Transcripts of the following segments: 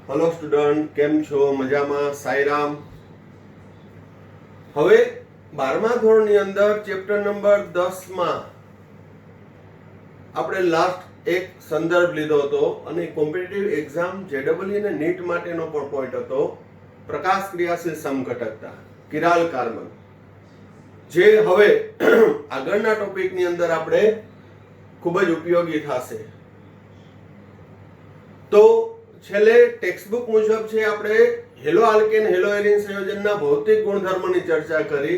Hello student, केम छो? मजामा? साईराम। હવે 12મા ધોરણની અંદર ચેપ્ટર નંબર 10 માં આપણે લાસ્ટ એક સંદર્ભ લીધો હતો અને કોમ્પિટિટિવ એક્ઝામ જેડબલઈ અને નીટ માટેનો પણ પોઈન્ટ હતો પ્રકાશ ક્રિયાશીલ સમઘટકતા કિરાલ કાર્બન, જે હવે આગળના ટોપિકની અંદર આપણે ખૂબ જ ઉપયોગી થશે। તો છેલ્લે ટેક્સ્ટબુક મુજબ છે આપણે હેલો આલ્કેન હેલો એરિન સંયોજનના ભૌતિક ગુણધર્મોની ચર્ચા કરી,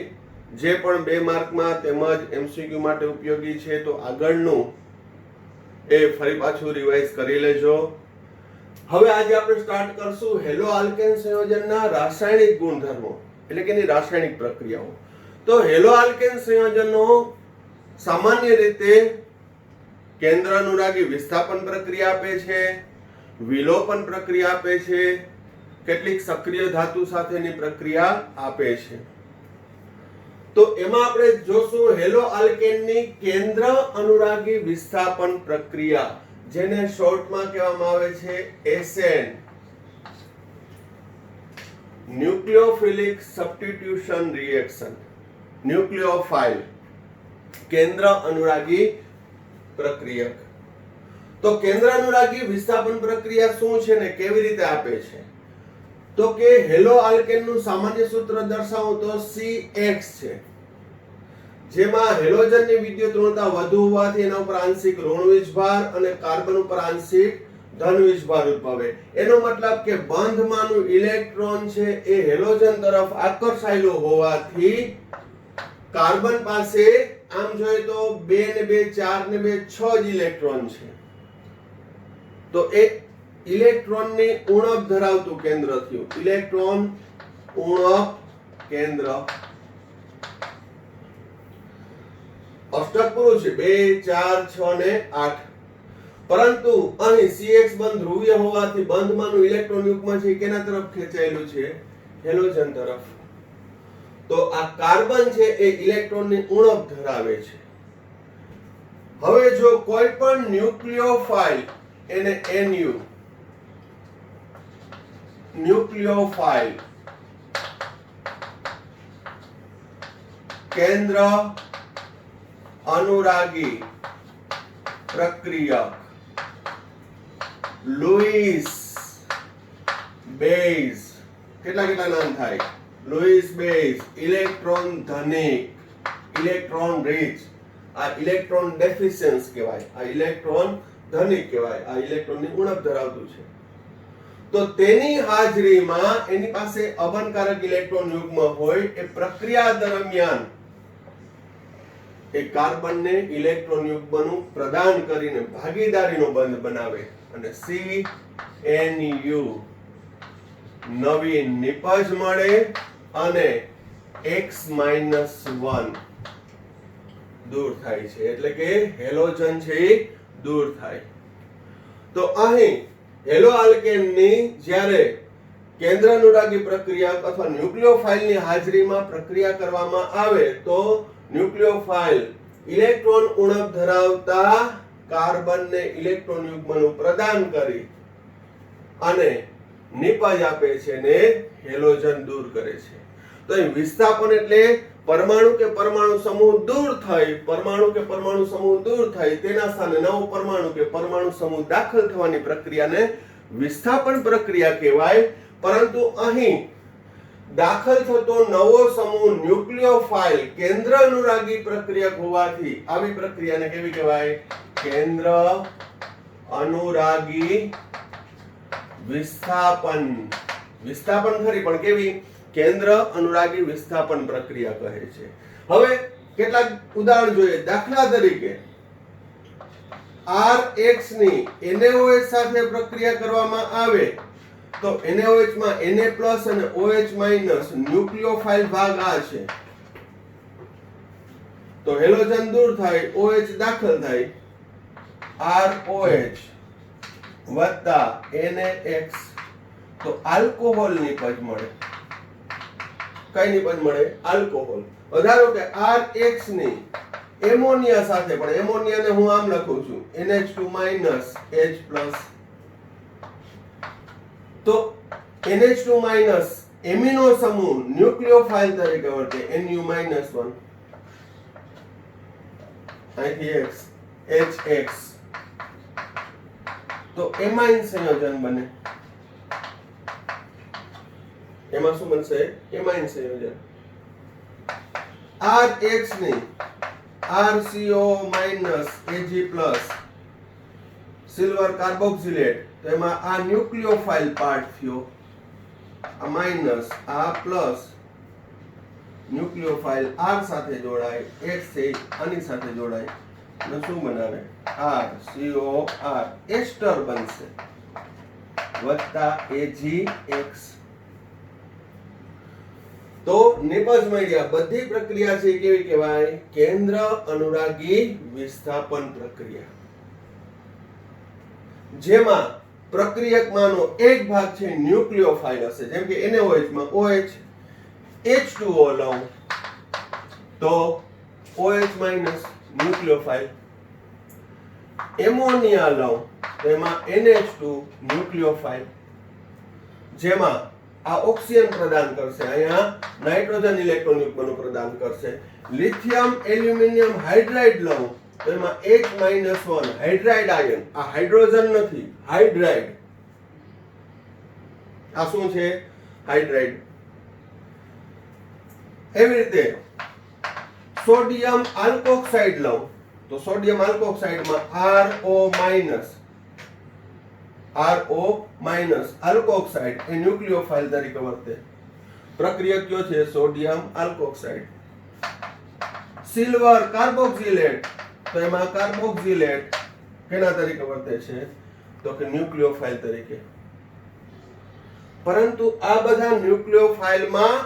જે પણ 2 માર્કમાં તેમજ એમસીક્યુ માટે ઉપયોગી છે। તો આગળનું એ ફરી પાછું રિવાઇઝ કરી લેજો। હવે આજે આપણે સ્ટાર્ટ કરશું હેલો આલ્કેન સંયોજનના રાસાયણિક ગુણધર્મો, એટલે કે એની રાસાયણિક પ્રક્રિયાઓ। તો હેલો આલ્કેન સંયોજનો સામાન્ય રીતે કેન્દ્ર અનુરાગી વિસ્થાપન પ્રક્રિયા આપે છે, વિલોપન પ્રક્રિયા આપે છે, કેટલીક સક્રિય ધાતુ સાથેની પ્રક્રિયા આપે છે। તો એમાં આપણે જોશું હેલો આલ્કેનની કેન્દ્ર અનુરાગી વિસ્થાપન પ્રક્રિયા, જેને શોર્ટમાં કહેવામાં આવે છે એસએન, ન્યુક્લિયોફિલિક સબસ્ટિટ્યુશન રિએક્શન, ન્યુક્લિયોફાઇલ કેન્દ્ર અનુરાગી પ્રક્રિયક। તો કેન્દ્ર અનુરાગી વિસ્થાપન પ્રક્રિયા શું છે ને કેવી રીતે આપે છે? તો કે હેલો આલ્કેનનું સામાન્ય સૂત્ર દર્શાવું તો CX છે, જેમાં હેલોજનની વિદ્યુત ઋણતા વધુ હોવાથી એના ઉપર આંશિક ઋણ વીજભાર અને કાર્બન ઉપર આંશિક ધન વીજભાર ઉદ્ભવે। એનો મતલબ કે બંધમાંનું ઇલેક્ટ્રોન છે એ હેલોજન તરફ આકર્ષાયેલો હોવાથી કાર્બન પાસે આમ જોઈએ તો 2 ને 2 4 ને 2 6 જ ઇલેક્ટ્રોન છે। તો એ ઇલેક્ટ્રોનની ઉણપ ધરાવતું કેન્દ્ર થયું, ઇલેક્ટ્રોન ઉણપ કેન્દ્ર। અષ્ટક પૂરું છે 2 4 6 ને 8, પરંતુ અહીં CX બંધ ધ્રુવીય હોવાથી બંધમાંનું ઇલેક્ટ્રોન યુગ્મ છે કેના તરફ ખેંચાયેલું છે? હેલોજન તરફ। તો આ કાર્બન છે એ ઇલેક્ટ્રોનની ઉણપ ધરાવે છે। હવે જો કોઈ પણ ન્યુક્લિયોફાઇલ, એને NU ન્યુક્લિયોફાઇલ કેન્દ્ર અનુરાગી પ્રક્રિયક લુઈસ બેઝ, કેટલા નામ થાય? લુઈસ બેઝ, ઇલેક્ટ્રોન ધનિક, ઇલેક્ટ્રોન રીચ, આ ઇલેક્ટ્રોન ડેફિશિયન્સ કહેવાય, આ ઇલેક્ટ્રોન ધનિક કહેવાય, આ ઇલેક્ટ્રોનની ઉણપ ધરાવતું છે। તો તેની હાજરીમાં એની પાસે અબનકારક ઇલેક્ટ્રોન યુગ્મ હોય, એ પ્રક્રિયા દરમિયાન એ કાર્બનને ઇલેક્ટ્રોન યુગ્મનું પ્રદાન કરીને ભાગીદારીનો બંધ બનાવે અને CNU નવી નિપજ મળે અને X-1 દૂર થાય છે, એટલે કે હેલોજન છે એ દૂર થાય। તો અહીં હેલો આલ્કેનની જ્યારે કેન્દ્ર અનુરાગી પ્રક્રિયા અથવા ન્યુક્લિયોફાઇલની હાજરીમાં પ્રક્રિયા કરવામાં આવે તો ન્યુક્લિયોફાઇલ ઇલેક્ટ્રોન ઉણપ ધરાવતા કાર્બનને ઇલેક્ટ્રોન યુગ્મનું પ્રદાન કરી અને નિપજ આપે છે ને હેલોજન દૂર કરે છે। તો અહીં વિસ્થાપન એટલે પરમાણુ કે પરમાણુ સમૂહ દૂર થઈ, પરમાણુ કે પરમાણુ સમૂહ દૂર થઈ તેના સ્થાને નવો પરમાણુ કે પરમાણુ સમૂહ દાખલ થવાની પ્રક્રિયાને વિસ્થાપન પ્રક્રિયા કહેવાય। પરંતુ અહીં દાખલ થતો નવો સમૂહ ન્યુક્લિયોફાઇલ કેન્દ્ર અનુરાગી પ્રક્રિયક હોવાથી આવી પ્રક્રિયાને કેવી કહેવાય? કેન્દ્ર અનુરાગી વિસ્થાપન, વિસ્થાપન ખરી પણ કેવી? કેન્દ્ર અનુરાગી વિસ્થાપન પ્રક્રિયા કહે છે। હવે કેટલાક ઉદાહરણ જોઈએ। દાખલા તરીકે RH ની NaOH સાથે પ્રક્રિયા કરવામાં આવે તો NaOH માં Na+ અને OH- ન્યુક્લિયોફાઇલ ભાગ આ છે, તો હેલોજન દૂર થાય, OH દાખલ થાય, ROH વત્તા NaX, તો આલ્કોહોલ નિપજ મળે। કઈ નિપજ મળે? આલ્કોહોલ। ધારો કે RH ની એમોનિયા સાથે, પણ એમોનિયાને હું આમ લખું છું NH2- H+, તો NH2 માઈનસ એમિનો સમૂહ ન્યુક્લિયોફાઇલ તરીકે વર્તે Nu-1 અહીંથી X HX તો એમાઇન સંયોજન બને. એમાં શું બનશે? એમાઇન સંયોજન. RH ની RCO Ag+ સિલ્વર કાર્બોક્સિલેટ, તો એમાં આ ન્યુક્લિયોફાઇલ પાર્ટ થયો, આ માઈનસ, આ પ્લસ, ન્યુક્લિયોફાઇલ R સાથે જોડાય, X થી આની સાથે જોડાય અને શું બનાવે? RCOR એસ્ટર બનશે વત્તા AgX. તો નિપજ મળ્યા. બધી પ્રક્રિયા છે કેવી કહેવાય? કેન્દ્ર અનુરાગી વિસ્થાપન પ્રક્રિયા, જેમાં પ્રક્રિયકમાંનો એક ભાગ છે ન્યુક્લિયોફાઇલ હશે. જેમ કે NaOH માં OH H2O લઉં તો OH માઈનસ ન્યુક્લિયોફાઇલ, એમોનિયા લઉં તો એમાં NH2 ન્યુક્લિયોફાઇલ, જેમાં આ ઓક્સિજન પ્રદાન કરશે, અહીંયા નાઇટ્રોજન ઇલેક્ટ્રોન યુગ્મનું પ્રદાન કરશે. લિથિયમ એલ્યુમિનિયમ હાઇડ્રાઇડ લઉં તો એમાં H-1 હાઇડ્રાઇડ આયન, આ હાઇડ્રોજન નથી, હાઇડ્રાઇડ. આ શું છે? હાઇડ્રાઇડ. એવી રીતે સોડિયમ આલ્કોક્સાઇડ લઉં તો સોડિયમ આલ્કોક્સાઇડમાં RO આલ્કોક્સાઇડ એ ન્યુક્લિયોફાઇલ તરીકે વર્તે. પ્રક્રિયક કયો છે? Sodium alkoxide. સિલ્વર કાર્બોક્સિલેટ, તો એમાં કાર્બોક્સિલેટ કેના તરીકે વર્તે છે? તો કે ન્યુક્લિયોફાઇલ તરીકે. પરંતુ આ બધા ન્યુક્લિયોફાઇલમાં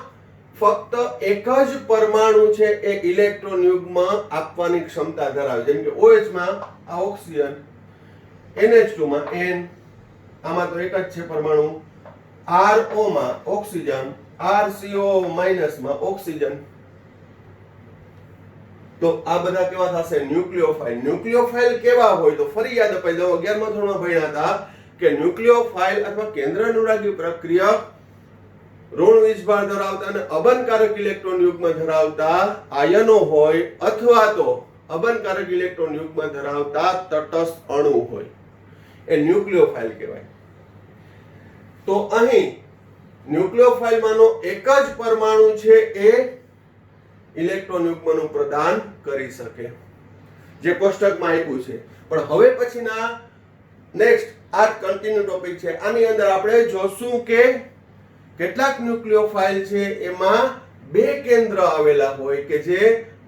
ફક્ત એક જ પરમાણુ છે એ ઇલેક્ટ્રોન યુગ્મ આપવાની ક્ષમતા ધરાવે. જેમ કે OH માં આ ઓક્સિજન, NH2 માં N, આમાં તો એક જ છે પરમાણુ. RO માં ઓક્સિજન, RCO માઈનસ માં ઓક્સિજન. તો આ બધા કેવા થશે? ન્યુક્લિયોફાઇલ. ન્યુક્લિયોફાઇલ કેવા હોય? તો ફરી યાદ અપાઈ દો, 11મા ધોરણમાં ભણ્યા હતા કે ન્યુક્લિયોફાઇલ અથવા કેન્દ્ર અનુરાગી પ્રક્રિયક ઋણ વીજભાર ધરાવતા અને અબનકારક ઇલેક્ટ્રોન યુગ્મ ધરાવતા આયનો હોય અથવા તો અબનકારક ઇલેક્ટ્રોન યુગ્મ ધરાવતા તટસ્થ અણુ હોય, એ ન્યુક્લિયોફાઇલ કહેવાય. તો અહીં ન્યુક્લિયોફાઇલમાંનો એક જ પરમાણુ છે એ ઇલેક્ટ્રોન યુગ્મનું પ્રદાન કરી શકે, જે કોષ્ટકમાં આપ્યું છે. પણ હવે પછીના નેક્સ્ટ આ કન્ટિન્યુ ટોપિક છે, આની અંદર આપણે જોશું કે કેટલાક ન્યુક્લિયોફાઇલ છે એમાં બે કેન્દ્ર આવેલા હોય કે જે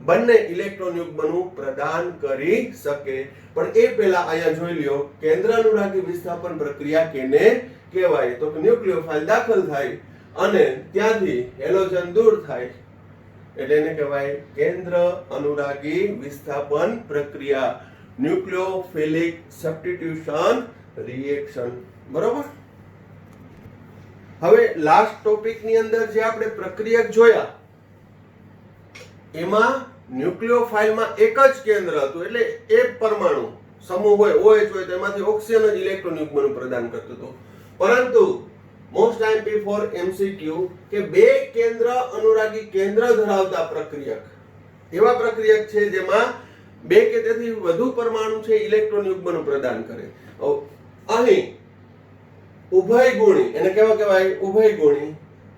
બંને ઇલેક્ટ્રોન યુગ્મનું પ્રદાન કરી શકે. પણ એ પહેલા અહીંયા જોઈ લ્યો, કેન્દ્ર અનુરાગી વિસ્થાપન પ્રક્રિયા કેને કહેવાય? તો કે ન્યુક્લિયોફાઇલ દાખલ થાય અને ત્યાંથી હેલોજન દૂર થાય એટલે એને કહેવાય કેન્દ્ર અનુરાગી વિસ્થાપન પ્રક્રિયા, ન્યુક્લિયોફિલિક સબસ્ટિટ્યુશન રિએક્શન. બરોબર? હવે લાસ્ટ ટોપિક ની અંદર જે આપણે પ્રક્રિયક જોયા એમાં ન્યુક્લિયોફાઇલમાં એક જ કેન્દ્ર હતું, એટલે એક પરમાણુ સમૂહ હોય, OH હોય, તો એમાંથી ઓક્સિજન જ ઇલેક્ટ્રોન યુગ્મનું પ્રદાન કરતું હતું. પરંતુ મોસ્ટ આઈએમપી ફોર MCQ કે બે કેન્દ્ર અનુરાગી કેન્દ્ર ધરાવતા પ્રક્રિયક એવા પ્રક્રિયક છે જેમાં બે કે તેથી વધુ પરમાણુ છે ઇલેક્ટ્રોન યુગ્મનું પ્રદાન કરે. અહીં ઉભયગુણી, એને કેવા કહેવાય? ઉભયગુણી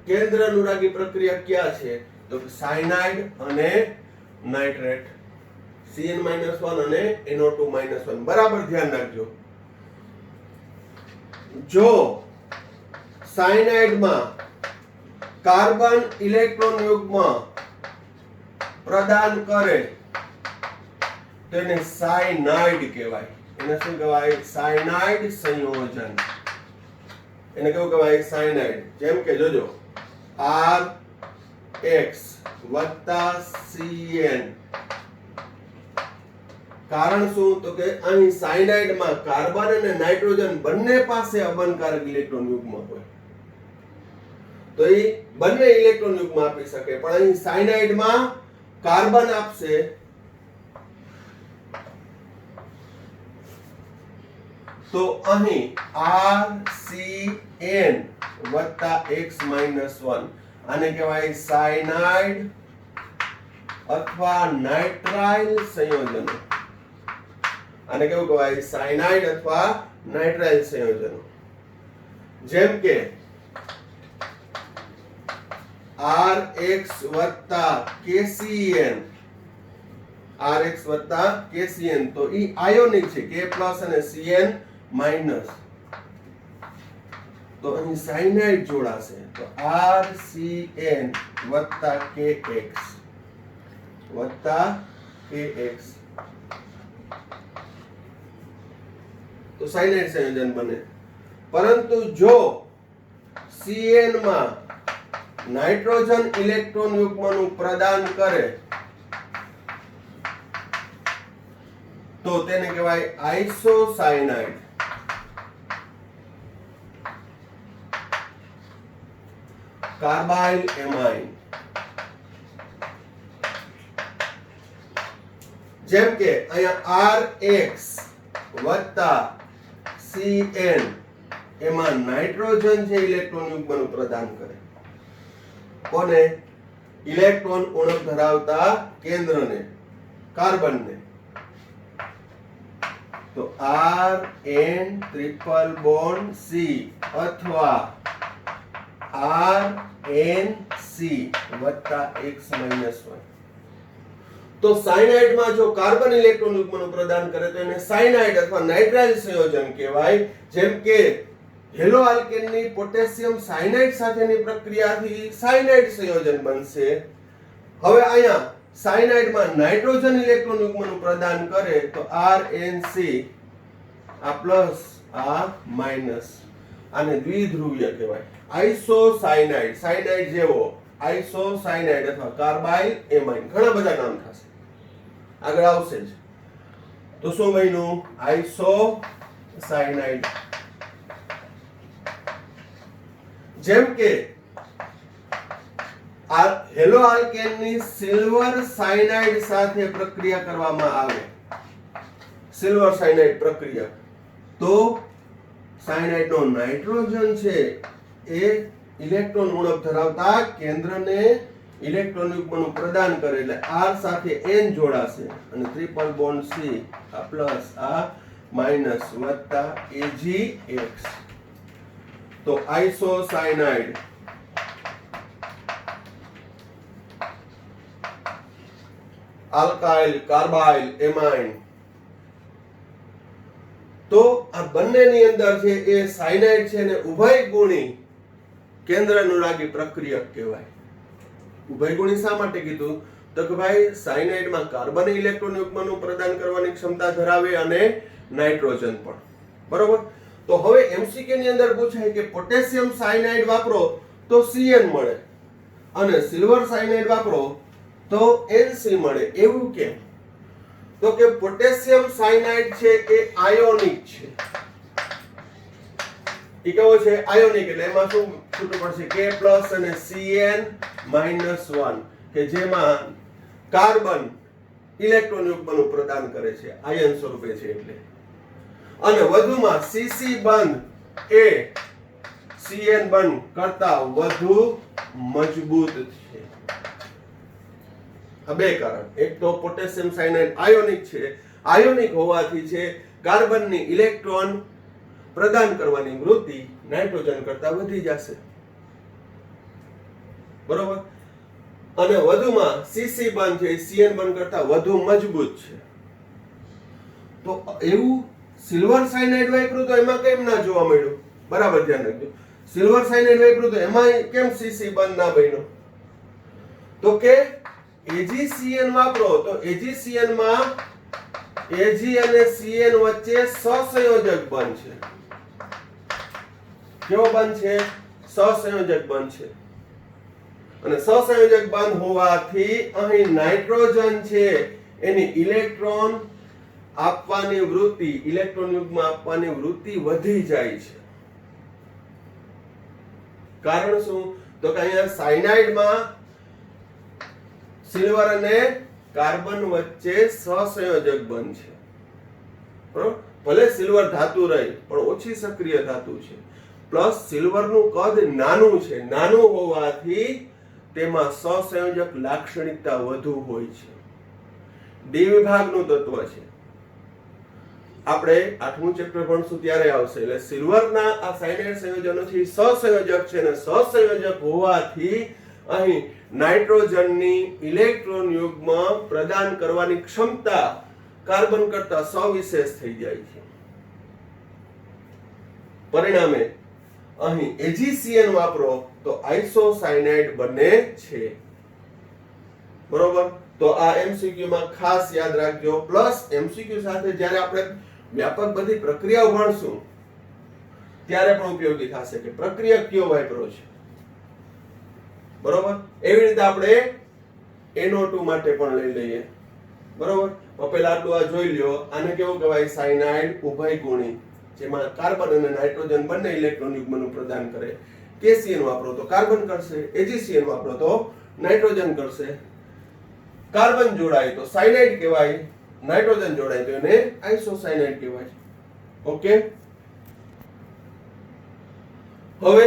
કેન્દ્ર અનુરાગી પ્રક્રિયા ક્યાં છે? તો સાયનાઇડ અને નાઇટ્રેટ, Cn-1 અને NO2-1. બરાબર ધ્યાન રાખજો. જો સાયનાઇડમાં કાર્બન ઇલેક્ટ્રોન યુગ્મ પ્રદાન કરે તો એને સાયનાઇડ કહેવાય. એને શું કહેવાય? સાયનાઇડ સંયોજન. એને કેવું કહેવાય? સાયનાઇડ. જેમ કે જોજો, RX વત્તા Cn. કારણ શું? તો કે અહીં સાયનાઇડમાં કાર્બન અને નાઇટ્રોજન બંને પાસે અબનકારક ઇલેક્ટ્રોન યુગ્મ હોય, તો એ બંને ઇલેક્ટ્રોન યુગ્મ આપી શકે. પણ અહીં સાયનાઇડમાં કાર્બન આપશે તો અહીં RCN વત્તા X-1 આને કહેવાય સાયનાઇડ અથવા નાઇટ્રાઇલ સંયોજનો. આને કેવું કહેવાય? સાયનાઇડ અથવા નાઇટ્રાઇલ સંયોજનો. જેમ કે RX વત્તા KCN, RX વત્તા KCN, તો ઈ આયોનિક છે, K પ્લસ અને CN માઇનસ. તો અહીં સાયનાઇડ જોડાશે, તો RCN વત્તા KX વત્તા KX, તો સાયનાઇડ સંયોજન બને. પરંતુ જો CN માં નાઇટ્રોજન ઇલેક્ટ્રોન યુગ્મનું પ્રદાન કરે તો તેને કહેવાય આઇસોસાયનાઇડ. Carbyl amine. જેમ કે અહીંયા RX વત્તા CN એમાં નાઇટ્રોજન છે ઇલેક્ટ્રોન યુગ્મનું પ્રદાન કરે. કોને? ઇલેક્ટ્રોન ઉણપ ધરાવતા કેન્દ્રને, કાર્બનને. તો RN ટ્રિપલ બોન્ડ C અથવા RNC વત્તા X-1. તો સાયનાઇડમાં જો કાર્બન ઇલેક્ટ્રોન યુગ્મનું પ્રદાન કરે તો એને સાયનાઇડ અથવા નાઇટ્રાઇલ સંયોજન કહેવાય. જેમ કે હેલો આલ્કેનની પોટેશિયમ સાયનાઇડ સાથેની પ્રક્રિયાથી સાયનાઇડ સંયોજન બનશે. હવે અહીંયા સાયનાઇડમાં નાઇટ્રોજન ઇલેક્ટ્રોન યુગ્મનું પ્રદાન કરે તો RNC આ પ્લસ આ માઇનસ, આને દ્વિધ્રુવીય કહેવાય. આઇસોસાયનાઇડ, સાયનાઇડ જેવો આઇસોસાયનાઇડ અથવા કાર્બાઇલ એમાઇન, ઘણા બધા નામ થશે, આગળ આવશે જ. તો શું બન્યું? આઇસોસાયનાઇડ. જેમ કે આ હેલો આલ્કેનની સિલ્વર સાયનાઇડ સાથે પ્રક્રિયા કરવામાં આવે, સિલ્વર સાયનાઇડ પ્રક્રિયા, તો સાયનાઇડનો નાઇટ્રોજન છે એ ઇલેક્ટ્રોન ઉણપ ધરાવતા કેન્દ્રને ઇલેક્ટ્રોન યુગ્મનું પ્રદાન કરે એટલે R સાથે N જોડાશે અને ટ્રિપલ બોન્ડ C આ પ્લસ આ માઇનસ વત્તા AgX. તો આઇસોસાયનાઇડ. Alkyl, carbylamine. તો આ બંનેની અંદર છે એ સાયનાઇડ છે ને ઉભયગુણી કેન્દ્રાનુરાગી પ્રક્રિયક કહેવાય. ઉભયગુણી શા માટે કીધું? તો કે ભાઈ સાયનાઇડમાં કાર્બન ઇલેક્ટ્રોન યુગ્મનું પ્રદાન કરવાની ક્ષમતા ધરાવે અને નાઇટ્રોજન પણ. બરોબર? તો હવે MCQ ની અંદર પૂછાય કે પોટેશિયમ સાયનાઇડ વાપરો તો CN મળે અને સિલ્વર સાયનાઇડ વાપરો તો NC મળે. એવું કેમ? તો કે પોટેશિયમ સાયનાઇડ છે એ આયોનિક છે. ઈ કેવો છે? આયોનિક. એટલે એમાં શું છૂટું પડશે? K પ્લસ અને CN -1 કે જેમાં કાર્બન ઇલેક્ટ્રોન યુગ્મનું પ્રદાન કરે છે, આયન સ્વરૂપે છે એટલે. અને વધુમાં CC બંધ એ CN બંધ કરતા વધુ મજબૂત છે. આ બે કારણ. એક તો પોટેશિયમ સાયનાઇડ આયોનિક છે, આયોનિક હોવાથી છે કાર્બનની ઇલેક્ટ્રોન પ્રદાન કરવાની વૃત્તિ નાઇટ્રોજન કરતા વધી જશે. બરોબર? અને વધુમાં CC બંધ છે CN બંધ કરતા વધુ મજબૂત છે. તો એવું સિલ્વર સાયનાઇડ વાપર્યું તો એમાં કેમ ના જોવા મળ્યું? બરાબર ધ્યાન રાખજો. સિલ્વર સાયનાઇડ વાપર્યું તો એમાં કેમ CC બંધ ના બન્યો? તો કે AgCN વાપરો તો AgCN માં Ag અને CN વચ્ચે સહસંયોજક બંધ છે. કેવો બંધ છે? સહસંયોજક બંધ છે. અને સહસંયોજક બંધ હોવાથી અહીં નાઇટ્રોજન છે એની ઇલેક્ટ્રોન આપવાની વૃત્તિ, ઇલેક્ટ્રોન યુગ્મ આપવાની વૃત્તિ વધી જાય છે. કારણ શું? તો કે અહીંયા સાયનાઇડમાં સિલ્વર અને કાર્બન વચ્ચે સહસંયોજક બંધ છે. બરોબર? ભલે સિલ્વર ધાતુ રહી પણ ઓછી સક્રિય ધાતુ છે, પ્લસ સિલ્વરનું કદ નાનું છે, નાનું હોવાથી તેમાં સહસંયોજક લાક્ષણિકતા વધુ હોય છે. ડી વિભાગનું તત્વ છે, આપણે 8મું ચેપ્ટર ભણશું ત્યારે આવશે. એટલે સિલ્વરના આ સાયનાઇડ સંયોજનો છે સહસંયોજક છે, અને સહસંયોજક હોવાથી અહીં નાઇટ્રોજનની ઇલેક્ટ્રોન યુગ્મ પ્રદાન કરવાની ક્ષમતા કાર્બન કરતા સવિશેષ થઈ જાય છે. પરિણામે અહીં AgCN વાપરો તો આઇસોસાયનાઇડ બને છે. બરોબર? તો આ MCQ માં ખાસ યાદ રાખજો. પ્લસ MCQ સાથે જ્યારે આપણે વ્યાપક બધી પ્રક્રિયાઓ ભણશું ત્યારે પણ ઉપયોગી થશે કે પ્રક્રિયા કયો વાપરો છે. બરોબર? એવી રીતે આપણે NO2 માટે પણ લઈ લઈએ. બરોબર? તો પહેલા આટલું આ જોઈ લ્યો. આને કેવું કહેવાય? સાયનાઇડ ઉભયગુણી, જેમાં કાર્બન અને નાઇટ્રોજન બંને ઇલેક્ટ્રોન યુગ્મનું પ્રદાન કરે. KCN વાપરો તો કાર્બન કરશે, AgCN વાપરો તો નાઇટ્રોજન કરશે. કાર્બન જોડાય તો સાયનાઇડ કહેવાય, નાઇટ્રોજન જોડાય તો એને આઇસોસાયનાઇડ કહેવાય. ઓકે? હવે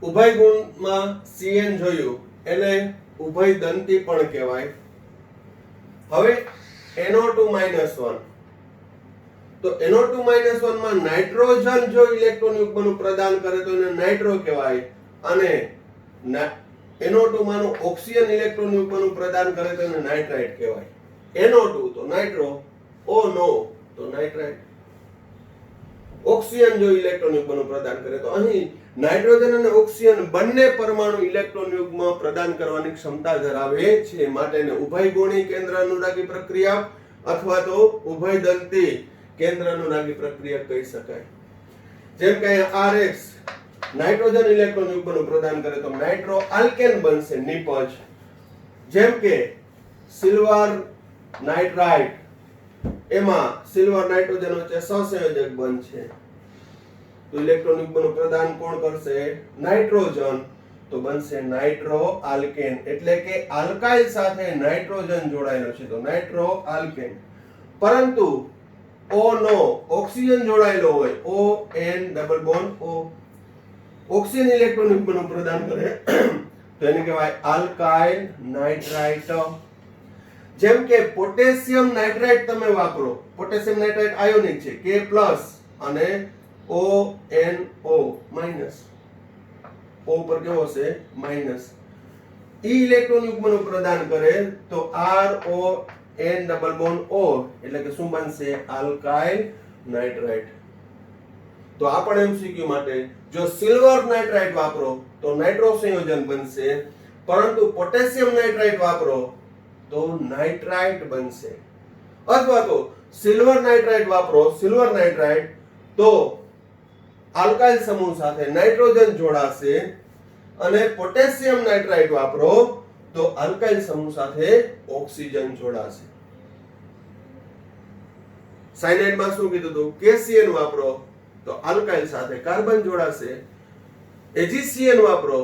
ઉભય ગુણમાં CN જોયું એટલે ઉભય દંતી પણ કહેવાય. હવે NO2 -1 તો NO2 -1 માં નાઇટ્રોજન જો ઇલેક્ટ્રોન યુગ્મનું પ્રદાન કરે તો એને નાઇટ્રો કહેવાય, અને NO2 માનું ઓક્સિજન ઇલેક્ટ્રોન યુગ્મનું પ્રદાન કરે તો એને નાઇટ્રાઇટ કહેવાય. NO2 તો નાઇટ્રો, O તો નાઇટ્રાઇટ. ઓક્સિજન જો ઇલેક્ટ્રોન યુગ્મનું પ્રદાન કરે તો અહીં નાઇટ્રોજન અને ઓક્સિજન બંને પરમાણુ ઇલેક્ટ્રોન યુગ્મ પ્રદાન કરવાની ક્ષમતા ધરાવે છે, માટે એને ઉભયગુણી કેન્દ્ર અનુરાગી પ્રક્રિયા અથવા તો ઉભયદંતી કેન્દ્ર અનુરાગી પ્રક્રિયા કહી શકાય. જેમ કે RH નાઇટ્રોજન ઇલેક્ટ્રોન યુગ્મનું પ્રદાન કરે તો નાઇટ્રો આલ્કેન બનશે, નિપજ. જેમ કે સિલ્વર નાઇટ્રાઇટ, એમાં સિલ્વર નાઇટ્રોજન વચ્ચે સહસંયોજક બનશે તો ઇલેક્ટ્રોન યુગ્મનું પ્રદાન કોણ કરશે? નાઇટ્રોજન. તો બનશે નાઇટ્રો આલ્કેન, એટલે કે આલ્કાઇલ સાથે નાઇટ્રોજન જોડાયેલો છે તો નાઇટ્રો આલ્કેન. પરંતુ O નો ઓક્સિજન જોડાયેલો હોય, ON double bond O, oxygen electron યુગ્મનું પ્રદાન કરે તો એને કહેવાય આલ્કાઇલ નાઇટ્રાઇટ. જેમ કે પોટેશિયમ નાઇટ્રાઇટ તમે વાપરો, પોટેશિયમ નાઇટ્રાઇટ આયોનિક છે, K+ અને ONO માઈનસ, O પર કેવો છે? માઈનસ. E ઇલેક્ટ્રોન યુગ્મનું પ્રદાન કરે તો RON ડબલ બોન્ડ O, એટલે કે શું બનશે? Alkyl nitrite. તો આ પણ MCQ માટે જો સિલ્વર નાઇટ્રાઇટ વાપરો તો નાઇટ્રો સંયોજન બનશે, પરંતુ પોટેશિયમ નાઇટ્રાઇટ વાપરો તો નાઇટ્રાઇટ બનશે. અથવા તો સિલ્વર નાઇટ્રાઇટ વાપરો, સિલ્વર નાઇટ્રાઇટ, તો આલ્કાઇલ સમૂહ સાથે નાઇટ્રોજન જોડાશે, અને પોટેશિયમ નાઇટ્રાઇટ વાપરો તો આલ્કાઇલ સમૂહ સાથે ઓક્સિજન જોડાશે. સાયનાઇડમાં શું કીધું હતું? KCN વાપરો તો આલ્કાઇલ સાથે કાર્બન જોડાશે, AgCN વાપરો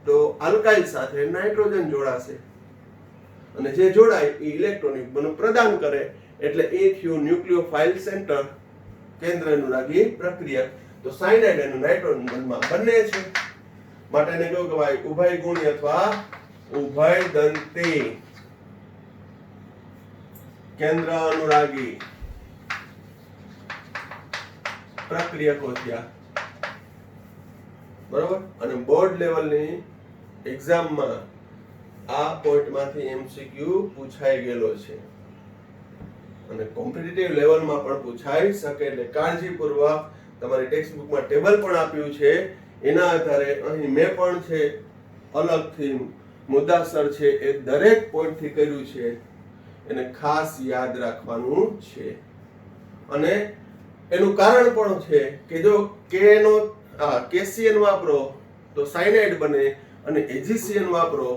તો આલ્કાઇલ સાથે નાઇટ્રોજન જોડાશે, અને જે જોડાય એ ઇલેક્ટ્રોન યુગ્મનું પ્રદાન કરે, એટલે એ થયું ન્યુક્લિયોફાઇલ સેન્ટર કેન્દ્ર અનુરાગી પ્રક્રિયા. તો સાયનાઇડ અને નાઇટ્રોજનમાં બંને છે, માટે એને કેવું કહેવાય? ઉભયગુણી અથવા ઉભયદંતી કેન્દ્ર અનુરાગી પ્રક્રિયકો થયા. બરોબર? અને બોર્ડ લેવલની એક્ઝામમાં આ પોઈન્ટમાંથી MCQ પૂછાઈ ગયેલો છે, અને કોમ્પિટિટિવ લેવલમાં પણ પૂછાઈ શકે. એટલે કાળજીપૂર્વક તમારી ટેક્સ્ટ બુકમાં ટેબલ પણ આપ્યું છે, એના આધારે અહીં મેં પણ છે અલગથી મુદ્દાસર છે એ દરેક પોઈન્ટથી કર્યું છે, એને ખાસ યાદ રાખવાનું છે. અને એનું કારણ પણ છે કે જો KCN વાપરો તો સાયનાઇડ બને, અને AgCN વાપરો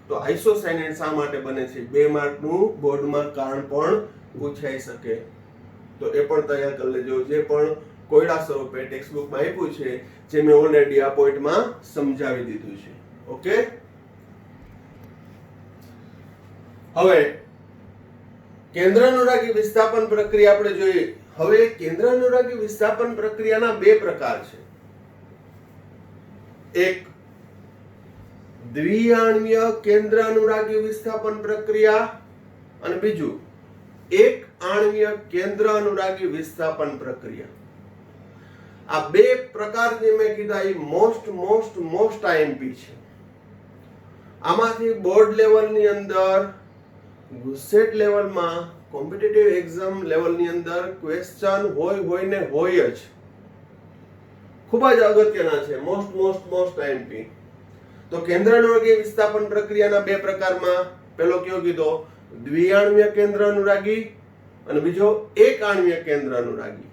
તો આઇસોસાયનાઇડ શા માટે બને છે? 2 માર્કનું બોર્ડમાં કારણ પણ પૂછાઈ શકે, તો એ પણ તૈયાર કરી લેજો. જે પણ કોયડા સ્વરૂપે ટેક્સ્ટ બુકમાં આપ્યું છે, જે મેં ઓલરેડી આ પોઈન્ટમાં સમજાવી દીધું છે. ઓકે? હવે કેન્દ્ર અનુરાગી વિસ્થાપન પ્રક્રિયા આપણે જોઈએ. હવે કેન્દ્રાનુરાગી વિસ્થાપન પ્રક્રિયાના બે પ્રકાર છે. એક દ્વિઆણ્વીય કેન્દ્રાનુરાગી વિસ્થાપન પ્રક્રિયા અને બીજું એક આણ્વીય કેન્દ્ર અનુરાગી વિસ્થાપન પ્રક્રિયા. આ બે પ્રકાર જે મેં કીધા એ મોસ્ટ આઈએમપી છે. આમાંથી બોર્ડ લેવલની અંદર, ગુસ્સેટ લેવલમાં, કોમ્પિટિટિવ એક્ઝામ લેવલની અંદર ક્વેશ્ચન હોય જ. ખૂબ જ અગત્યના છે, મોસ્ટ આઈએમપી. તો કેન્દ્રાનુરાગી વિસ્થાપન પ્રક્રિયાના બે પ્રકારમાં પેલો કયો કીધો? દ્વિઆણ્વીય કેન્દ્ર અનુરાગી અને બીજો એક આણ્વીય કેન્દ્ર અનુરાગી.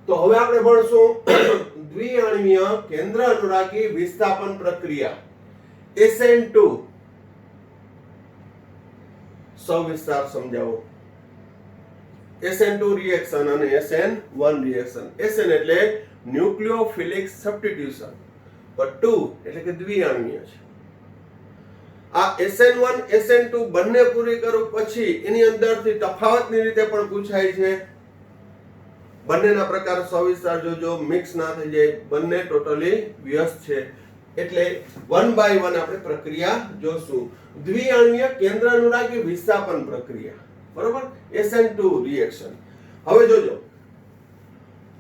તો હવે આપણે ભણશું દ્વિઆણ્વીય કેન્દ્ર અનુરાગી વિસ્થાપન પ્રક્રિયા SN2. સવિસ્તાર સમજાવો. SN2 રિએક્શન અને SN1 રિએક્શન. SN એટલે ન્યુક્લિયોફિલિક સબસ્ટિટ્યુશન, પણ 2 એટલે કે દ્વિઆણ્વીય છે. આ SN1 SN2 બંને પૂરી કરું પછી એની અંદરથી તફાવતની રીતે પણ પૂછાય છે. બંનેના પ્રકાર સવિસ્તાર જોજો, મિક્સ ના થઈ જાય, બંને ટોટલી વ્યસ્ત છે. એટલે 1 by 1 આપણે પ્રક્રિયા જોશું. દ્વિઆણ્વીય કેન્દ્ર અનુરાગી વિસ્થાપન પ્રક્રિયા, બરોબર? SN2 reaction. હવે જોજો,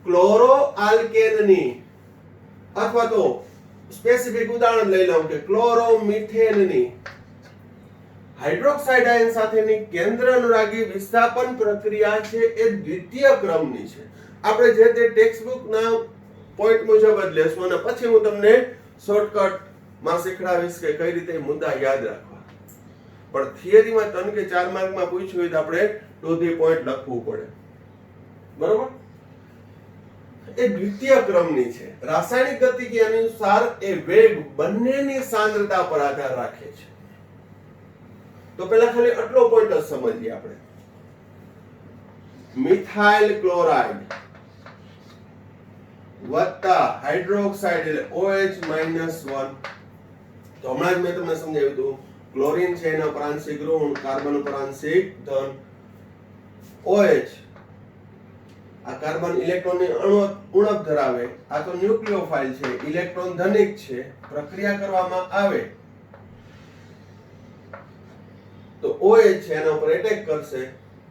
ક્લોરો આલ્કેનની અથવા તો સ્પેસિફિક ઉદાહરણ લઈ લઉં કે ક્લોરોમિથેનની હાઇડ્રોક્સાઇડ આયન સાથેની કેન્દ્ર અનુરાગી વિસ્થાપન પ્રક્રિયા છે એ દ્વિતીય ક્રમની છે. આપણે જે તે ટેક્સ્ટબુકના પોઈન્ટ મુજબ જ લેશું અને પછી હું તમને શોર્ટકટ માં શીખડાવીશ કે કઈ રીતે મુદ્દા યાદ રાખવા. પણ થિયરીમાં 3 કે 4 માર્કમાં પૂછ્યું હોય તો આપણે ટુ ધી પોઈન્ટ લખવું પડે, બરોબર? એ દ્વિતીય ક્રમની છે. રાસાયણિક ગતિકી અનુસાર એ વેગ બંનેની સાંદ્રતા પર આધાર રાખે છે. તો પહેલા ખાલી આટલો પોઈન્ટ જ સમજીએ આપણે. મિથાઇલ ક્લોરાઇડ વત્તા હાઇડ્રોક્સાઇડ એટલે OH-1. તો હમણાં જ મેં તમને સમજાવ્યું હતું, ક્લોરીન છે એના પર આંશિક ઋણ, કાર્બન ઉપર આંશિક ધન. OH આ કાર્બન ઇલેક્ટ્રોનની ઉણપ ધરાવે, આ તો ન્યુક્લિયોફાઇલ છે, ઇલેક્ટ્રોન ધનિક છે. પ્રક્રિયા કરવામાં આવે તો OH છે એના ઉપર એટેક કરશે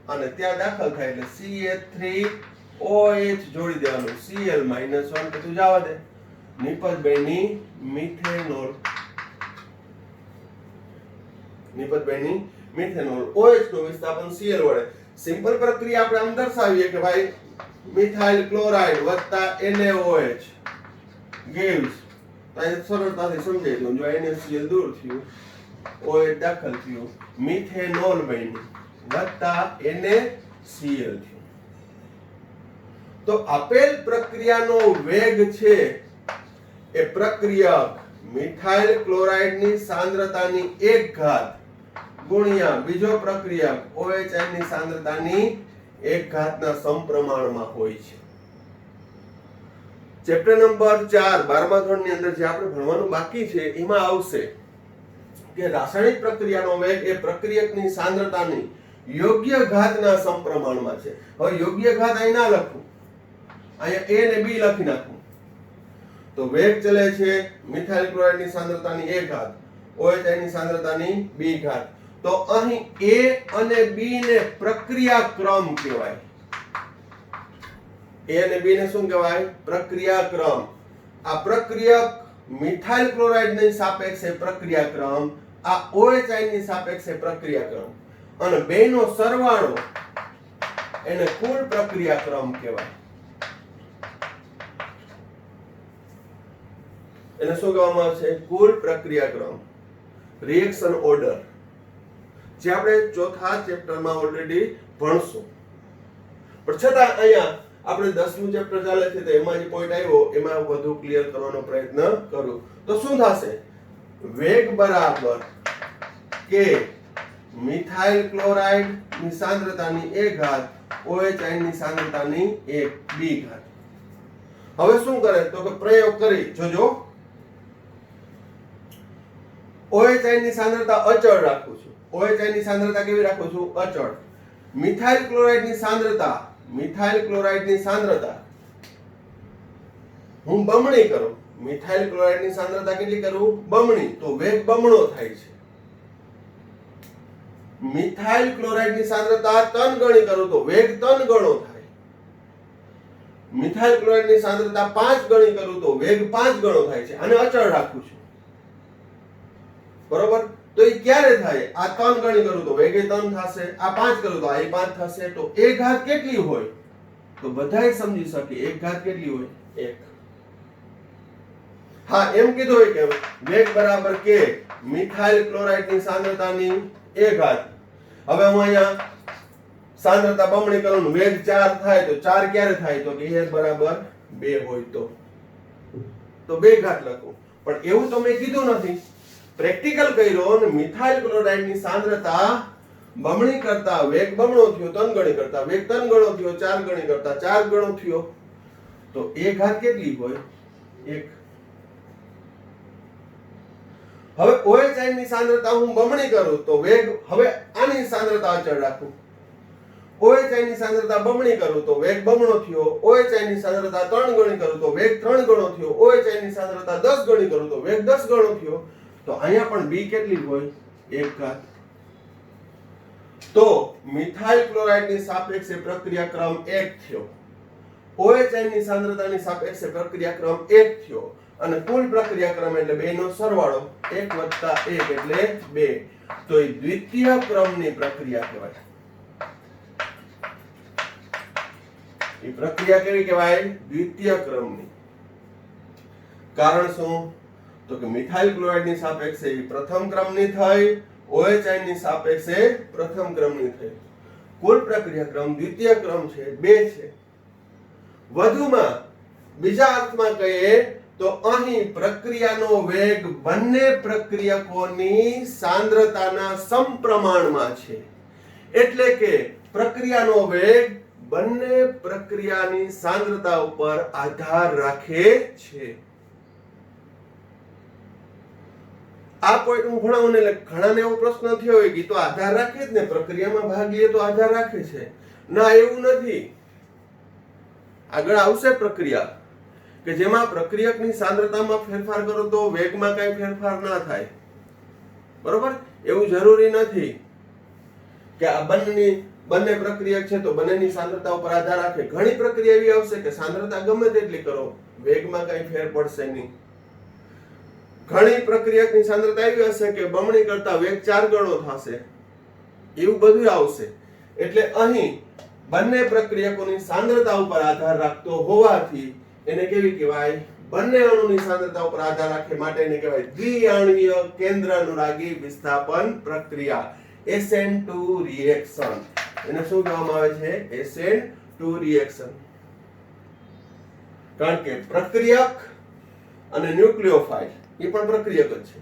અને ત્યાં દાખલ થાય એટલે CH3OH જોડી દેવાનું, Cl-1 બધું જવા દે. નિપજ બની મિથેનોલ, OH નું વિસ્થાપન Cl વડે. સિમ્પલ પ્રક્રિયા આપણે આમ દર્શાવીએ કે ભાઈ મિથાઇલ ક્લોરાઇડ વત્તા NaOH gives, તો અહીં સરળતાથી સમજાઈ દઉં. જો NaCl દૂર થયું, OH દાખલ થયું, મિથેનોલ બન્યું વત્તા NaCl થયું. તો આપેલ પ્રક્રિયાનો વેગ છે એ પ્રક્રિયક મિથાઇલ ક્લોરાઇડની સાંદ્રતાની 1 ઘાત ગુણ્યા બીજો પ્રક્રિયક OH ની સાંદ્રતાની 1 ઘાતના સમપ્રમાણમાં હોય છે. ચેપ્ટર નંબર 4 12મા ધોરણની અંદર જે આપણે ભણવાનું બાકી છે એમાં આવશે કે રાસાયણિક પ્રક્રિયાનો વેગ એ પ્રક્રિયકની સાંદ્રતાની યોગ્ય ઘાતના સમપ્રમાણમાં છે. હવે યોગ્ય ઘાત અહીં ના લખું, અહીંયા A ને B લખી નાખું. તો વેગ ચલે છે મિથાઇલ ક્લોરાઇડની સાંદ્રતાની 1 ઘાત, OH ની સાંદ્રતાની 2 ઘાત. તો અહીં A અને B ને પ્રક્રિયા ક્રમ કહેવાય. A અને B ને શું કહેવાય? પ્રક્રિયા ક્રમ. આ પ્રક્રિયક મિથાઇલ ક્લોરાઇડની સાપેક્ષે પ્રક્રિયા ક્રમ, આ OH ની સાપેક્ષે પ્રક્રિયા ક્રમ, અને બેનો સરવાળો એને કુલ પ્રક્રિયા ક્રમ કહેવાય. એને શું કહેવામાં આવે છે? કુલ પ્રક્રિયા ક્રમ, રિએક્શન ઓર્ડર, જે આપણે ચોથા ચેપ્ટરમાં ઓલરેડી ભણશું. પણ છતાં અહીંયા આપણે 10મું ચેપ્ટર ચાલે છે તો એમાં જે પોઈન્ટ આવ્યો એમાં વધુ ક્લિયર કરવાનો પ્રયત્ન કરું. તો શું થશે? વેગ બરાબર કે મિથાઇલ ક્લોરાઇડ ની સાંદ્રતાની 1 ઘાત OH ની સાંદ્રતાની 1 B ઘાત. હવે શું કરે તો કે પ્રયોગ કરી જોજો. OH ની સાંદ્રતા અચળ રાખું છું. OH ની સાંદ્રતા કેવી રાખું છું? અચળ. મિથાઇલ ક્લોરાઇડ ની સાંદ્રતા મિથાઇલ ક્લોરાઇડની સાંદ્રતા હું બમણી કરું, મિથાઇલ ક્લોરાઇડની સાંદ્રતા કેટલી કરું? બમણી, તો વેગ બમણો થાય છે. મિથાઇલ ક્લોરાઇડની સાંદ્રતા 3 ગણી કરું તો વેગ 3 ગણો થાય. મિથાઇલ ક્લોરાઇડની સાંદ્રતા 5 ગણી કરું તો વેગ 5 ગણો થાય છે. આને અચળ રાખું છું, બરોબર? તો એ ક્યારે થાય? આ 3 ગણી કરું તો વેગ 3 થશે, આ 5 કરું તો આ 5 થશે. તો એક ઘાત કેટલી હોય? તો બધાય સમજી શકે એક ઘાત કેટલી હોય? 1. હા, એમ કીધું હોય કે વેગ બરાબર કે મિથાઇલ ક્લોરાઇડની સાંદ્રતાની a ઘાત. હવે હું અહીંયા સાંદ્રતા બમણી કરું, વેગ 4 થાય તો 4 ક્યારે થાય? તો કે a બરાબર 2 હોય તો 2 ઘાત લખું. પણ એવું તો મેં કીધું નથી, પ્રેક્ટિકલ કર્યો અને મિથાઇલ ક્લોરાઇડની સાંદ્રતા બમણી કરતા વેગ બમણો થયો, 3 ગણી કરતા વેગ 3 ગણો થયો, 4 ગણી કરતા 4 ગણો થયો. તો a ઘાત કેટલી હોય? 1. હવે OH ની સાંદ્રતા હું બમણી કરું તો વેગ, હવે આની સાંદ્રતા અચળ રાખું. OH ની સાંદ્રતા બમણી કરું તો વેગ બમણો થયો, OH ની સાંદ્રતા 3 ગણી કરું તો વેગ 3 ગણો થયો, OH ની સાંદ્રતા 10 ગણી કરું તો વેગ 10 ગણો થયો. તો અહીંયા પણ B કેટલી હોય? 1 ઘાત. તો મિથાઇલ ક્લોરાઇડની સાપેક્ષે પ્રક્રિયા ક્રમ 1 થયો, OH ની સાંદ્રતાની સાપેક્ષે પ્રક્રિયા ક્રમ 1 થયો અને કુલ પ્રક્રિયા ક્રમ એટલે બેનો સરવાળો 1 + 1 એટલે 2. તો એ દ્વિતીય ક્રમની પ્રક્રિયા કહેવાય. એ પ્રક્રિયા કેવી કહેવાય? દ્વિતીય ક્રમની. કારણ શું? તો કે મિથાઇલ ક્લોરાઇડની સાપેક્ષે પ્રથમ ક્રમની થઈ, OH ની સાપેક્ષે પ્રથમ ક્રમની થઈ. કુલ પ્રક્રિયા ક્રમ દ્વિતીય ક્રમ છે, 2 છે. વધુમાં બીજા અર્થમાં કહીએ તો અહીં પ્રક્રિયાનો વેગ બંને પ્રક્રિયકોની સાંદ્રતાના સમપ્રમાણમાં છે. એટલે કે પ્રક્રિયાનો વેગ બંને પ્રક્રિયાની સાંદ્રતા ઉપર આધાર રાખે છે. આ પોઈન્ટ હું ભણાવું ને એટલે ઘણાને એવો પ્રશ્ન થયો હોય કે તો આધાર રાખે જ ને, પ્રક્રિયામાં ભાગ લે તો આધાર રાખે છે. ના, એવું નથી. આગળ આવશે પ્રક્રિયા કે જેમાં પ્રક્રિયકની સાંદ્રતામાં ફેરફાર કરો તો વેગમાં કઈ ફેરફાર ના થાય, બરોબર? એવું જરૂરી નથી કે આ બંને પ્રક્રિયક છે તો બંનેની સાંદ્રતા ઉપર આધાર રાખે. ઘણી પ્રક્રિયા એવી આવશે કે સાંદ્રતા ગમે તેટલી કરો વેગમાં કઈ ફેર પડશે નહીં. ઘણી પ્રક્રિયકની સાંદ્રતા એવી હશે કે બમણી કરતા વેગ 4 ગણો થશે. એવું બધું આવશે. એટલે અહીં બંને પ્રક્રિયકોની સાંદ્રતા ઉપર આધાર રાખતો હોવાથી એને કેવી કહેવાય? બંને અણુની સાંદ્રતા ઉપર આધાર રાખે માટે એને કહેવાય દ્વિઆણ્વીય કેન્દ્રાનુરાગી વિસ્થાપન પ્રક્રિયા, SN2 રિએક્શન. એને શું કહેવામાં આવે છે? SN2 reaction. કારણ કે પ્રક્રિયક અને ન્યુક્લિયોફાઇલ એ પણ પ્રક્રિયક જ છે,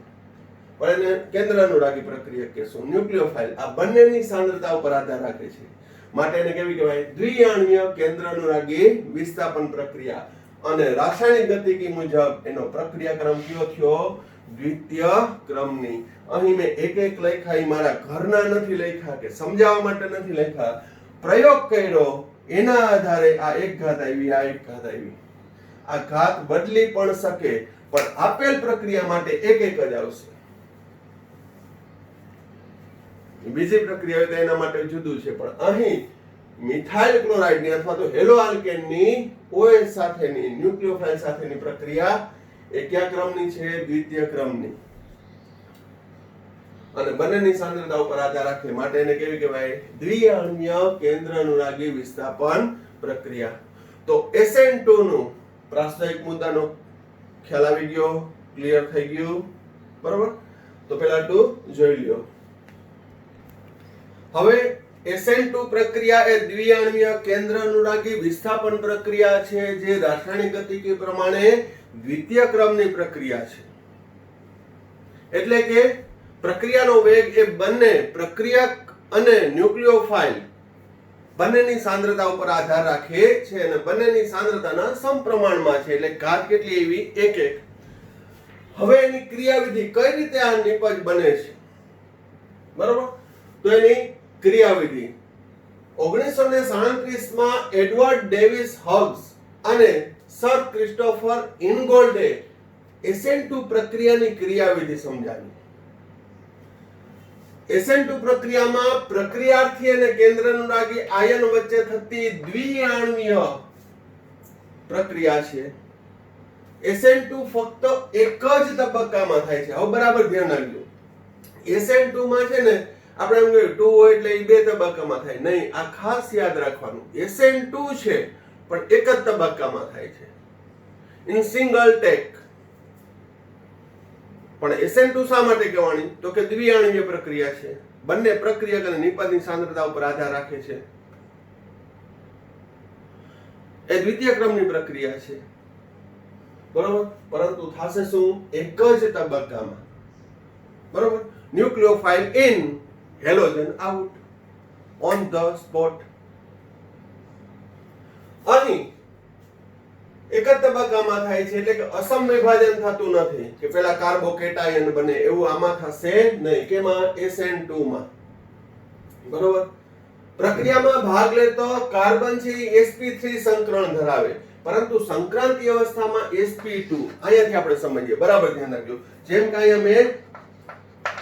પણ એને કેન્દ્રાનુરાગી પ્રક્રિયક કહેશું. ન્યુક્લિયોફાઇલ આ બંનેની સાંદ્રતા ઉપર આધાર રાખે છે માટે એને કેવી કહેવાય? દ્વિઆણ્વીય કેન્દ્રાનુરાગી વિસ્થાપન પ્રક્રિયા. અને રાસાયણિક ગતિકી મુજબ એનો પ્રક્રિયા ક્રમ કયો થયો? દ્વિતીય ક્રમની. અહીં મેં એક લખ્યા, એ મારા ઘરના નથી લખ્યા કે સમજાવવા માટે નથી લખ્યા. પ્રયોગ કર્યો એના આધારે આ 1 ઘાત આવી, આ 1 ઘાત આવી. આ ઘાત બદલી પણ શકે, પણ આપેલ પ્રક્રિયા માટે 1 જ આવશે. બીજી પ્રક્રિયા હોય તો એના માટે જુદું છે. પણ અહીં મિથાઇલ ક્લોરાઇડની અથવા તો હેલો આલ્કેનની OH સાથેની ન્યુક્લિયોફાઇલ સાથેની પ્રક્રિયા એ કયા ક્રમની છે? દ્વિતીય ક્રમની. અને બંનેની સાંદ્રતા ઉપર આધાર રાખે માટે એને કેવી કહેવાય? દ્વિઆણ્વીય કેન્દ્રાનુરાગી વિસ્થાપન પ્રક્રિયા. તો SN2 નું પ્રાસંગિક મુદ્દાનો ખ્યાલ આવી ગયો, ક્લિયર થઈ ગયું, બરોબર? તો પહેલા 2 જોઈ લ્યો. હવે SN2 પ્રક્રિયા એ દ્વિઆણ્વીય કેન્દ્રાનુરાગી વિસ્થાપન પ્રક્રિયા છે જે રાસાયણિક ગતિકી પ્રમાણે દ્વિતીય ક્રમની પ્રક્રિયા છે. એટલે કે પ્રક્રિયાનો વેગ એ બંને પ્રક્રિયક અને ન્યુક્લિયોફાઇલ બંનેની સાંદ્રતા ઉપર આધાર રાખે છે અને બંનેની સાંદ્રતાના સમપ્રમાણમાં છે. એટલે ઘાત કેટલી આવી? 1. હવે એની ક્રિયાવિધિ કઈ રીતે આ નિપજ બને છે, બરોબર? તો એની ક્રિયાવિધિ 1937 માં એડવર્ડ ડેવિસ હગ્સ અને સર ક્રિસ્ટોફર ઇનગોલ્ડે SN2 પ્રક્રિયાની ક્રિયાવિધિ સમજાવી. SN2 પ્રક્રિયામાં પ્રક્રિયાર્થી અને કેન્દ્રાનુરાગી આયન વચ્ચે થતી દ્વિઆણ્વીય પ્રક્રિયા છે. SN2 ફક્ત એક જ તબક્કામાં થાય છે. હવે બરાબર ધ્યાન રાખજો. SN2 માં છે ને આપણે એમ કહ્યું 2 હોય એટલે એ બે તબક્કામાં થાય નહીં. આ ખાસ યાદ રાખવાનું. SN2 છે પણ એક જ તબક્કામાં થાય છે, ઇન સિંગલ ટેક. પણ SN2 શા માટે કહેવાની? તો કે દ્વિઆણ્વીય પ્રક્રિયા છે. બંને પ્રક્રિયક અને નિપજની સાંદ્રતા ઉપર આધાર રાખે છે. એ દ્વિતીય ક્રમની પ્રક્રિયા છે, બરોબર. પરંતુ થશે શું? એક જ તબક્કામાં, બરોબર. Nucleophile in, halogen out, on the spot. અહીં એક જ તબક્કામાં થાય છે એટલે કે અસમ વિભાજન થતું નથી કે પેલા કાર્બોકેટાયન બને, એવું આમાં થશે નહીં. કેમાં? SN2 માં, બરોબર. પ્રક્રિયામાં ભાગ લેતો કાર્બન છે એ sp3 સંકરણ ધરાવે, પરંતુ સંક્રાંતિ અવસ્થામાં sp2. અહીંયાથી આપણે સમજીએ, બરાબર ધ્યાન રાખજો. જેમ કે અહીંયા મેં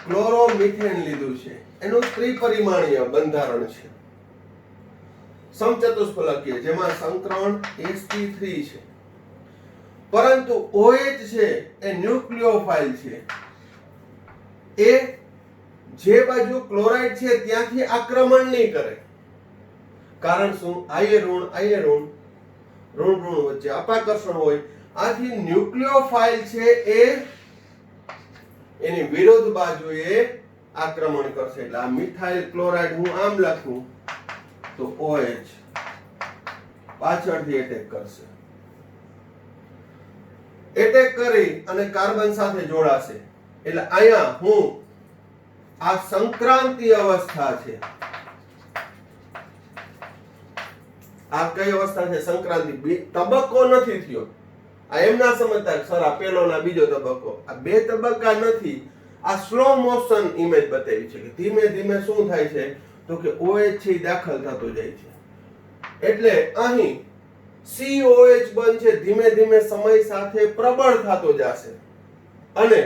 ક્લોરોમિથેન લીધું છે, એનું ત્રિપરિમાણીય બંધારણ છે, સમચતુષ્ફલકીય, જેમાં સંકરણ sp3 છે. પરંતુ OH છે એ ન્યુક્લિયોફાઇલ છે. એ જે બાજુ ક્લોરાઇડ છે ત્યાંથી આક્રમણ નહીં કરે. કારણ શું? આયે ઋણ ઋણ ઋણ વચ્ચે અપાકર્ષણ હોય. આથી ન્યુક્લિયોફાઇલ છે એ એની વિરુદ્ધ બાજુએ આક્રમણ કરશે. એટલે આ મિથાઇલ ક્લોરાઇડ હું આમ લખું તો OH પાછળથી એટેક કરશે. એટેક કરી અને કાર્બન સાથે જોડાશે. એટલે અહીંયા હું આ સંક્રાંતિ અવસ્થા છે. આ કઈ અવસ્થા છે? સંક્રાંતિ. તબક્કો નથી થયો. આ એમ ના સમજતા સર આ પહેલો ના બીજો તબક્કો. આ બે તબક્કા નથી. આ સ્લો મોશન ઇમેજ બતાવી છે કે ધીમે ધીમે શું થાય છે તો કે OH છે દાખલ થતો જાય છે. એટલે અહીં COH બંધ છે ધીમે ધીમે સમય સાથે પ્રબળ થતો જશે અને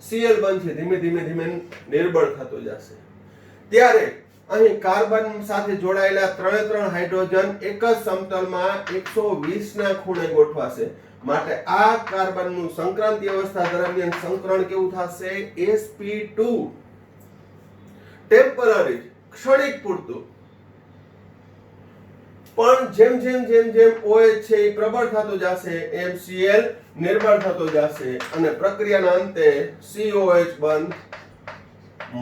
Cl બંધ છે ધીમે ધીમે નિર્બળ થતો જશે. ત્યારે અહીં કાર્બન સાથે જોડાયેલા ત્રણ હાઇડ્રોજન એક જ સમતલમાં 120 ના ખૂણે ગોઠવાશે. માટે આ કાર્બનનું સંક્રાંતિ અવસ્થા દરમિયાન સંકરણ કેવું થશે? sp2. ટેમ્પરરી, ક્ષણિક પૂરતું. પણ જેમ જેમ જેમ જેમ OH છે એ પ્રબળ થતો જશે એમ Cl નિર્બળ થતો જશે અને પ્રક્રિયાના અંતે COH બંધ